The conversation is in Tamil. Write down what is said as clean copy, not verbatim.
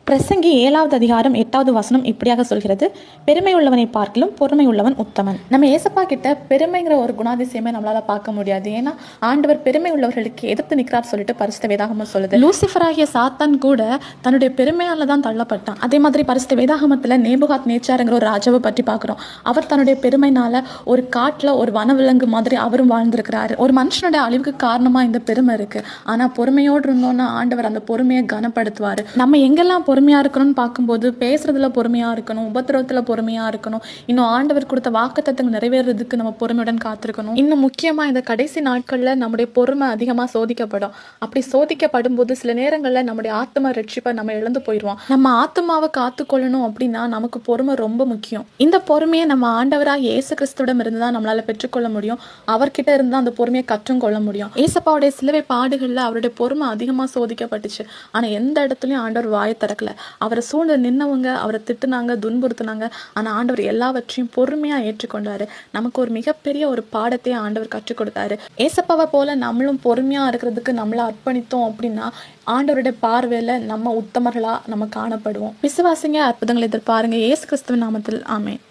பிரசங்கி 7வது அதிகாரம் 8வது வசனம் இப்படியாக சொல்கிறது, பெருமை உள்ளவனை பார்க்கிலும் பொறுமை உள்ளவன் உத்தமன். நம்ம ஏசப்பா கிட்ட பெருமைங்கிற ஒரு குணாதிசயமே நம்மளால பார்க்க முடியாது. ஏன்னா ஆண்டவர் பெருமை உள்ளவர்களுக்கு எதிர்த்து நிற்கிறார் சொல்லிட்டு பரிசுத்த வேதாகமம் சொல்லுது. லூசிஃபராகிய சாத்தான் கூட தன்னுடைய பெருமையால தான் தள்ளப்பட்டான். அதே மாதிரி பரிசுத்த வேதாகமத்துல நேபுகாத் நேச்சாருங்கிற ஒரு ராஜாவை பற்றி பார்க்கிறோம். அவர் தன்னுடைய பெருமைனால ஒரு காட்டுல ஒரு வனவிலங்கு மாதிரி அவரும் வாழ்ந்திருக்கிறாரு. ஒரு மனுஷனுடைய அழிவுக்கு காரணமா இந்த பெருமை இருக்கு. ஆனா பொறுமையோடு இருந்தோம்னா ஆண்டவர் அந்த பொறுமையை கனப்படுத்துவாரு. நம்ம எங்கெல்லாம் பொறுமையா இருக்கணும்னு பார்க்கும்போது பேசுறதுல பொறுமையா இருக்கணும், உபத்திரவத்துல பொறுமையா இருக்கணும், இன்னும் ஆண்டவர் கொடுத்த வாக்குத்தத்தங்கள் நிறைவேறதுக்கு நம்ம பொறுமையுடன் காத்திருக்கணும். இன்னும் முக்கியமா இந்த கடைசி நாட்கள்ல நம்முடைய பொறுமை அதிகமா சோதிக்கப்படும். அப்படி சோதிக்கப்படும் போது சில நேரங்கள்ல நம்முடைய ஆத்ம ரட்சிப்பை நம்ம இழந்து போயிடுவோம். நம்ம ஆத்மாவை காத்துக்கொள்ளணும் அப்படின்னா நமக்கு பொறுமை ரொம்ப முக்கியம். இந்த பொறுமையை நம்ம ஆண்டவராக இயேசு கிறிஸ்துவிடம் இருந்து தான் நம்மளால பெற்றுக்கொள்ள முடியும். அவர்கிட்ட இருந்து அந்த பொறுமையை கற்றுக்கொள்ள முடியும். ஏசப்பாவுடைய சிலுவை பாடுகள்ல அவருடைய பொறுமை அதிகமா சோதிக்கப்பட்டுச்சு. ஆனா எந்த இடத்துலயும் ஆண்டவர் வாயை திறக்கல. அவரை சூழ்ந்து நின்னவங்க அவரை திட்டுனாங்க, துன்புறுத்தினாங்க. ஆனா ஆண்டவர் எல்லாவற்றையும் பொறுமையா ஏற்றுக்கொண்டாரு. நமக்கு ஒரு மிகப்பெரிய ஒரு பாடத்தையே ஆண்டவர் கற்றுக் கொடுத்தாரு. ஏசப்பாவை போல நம்மளும் பொறுமையா இருக்கிறதுக்கு நம்மள அர்ப்பணித்தோம் அப்படின்னா ஆண்டவருடைய பார்வையில நம்ம உத்தமர்களா நம்ம காணப்படுவோம். விசுவாசிங்க, அற்புதங்களை எதிர்பாருங்க. இயேசு கிறிஸ்துவின் நாமத்தில் ஆமென்.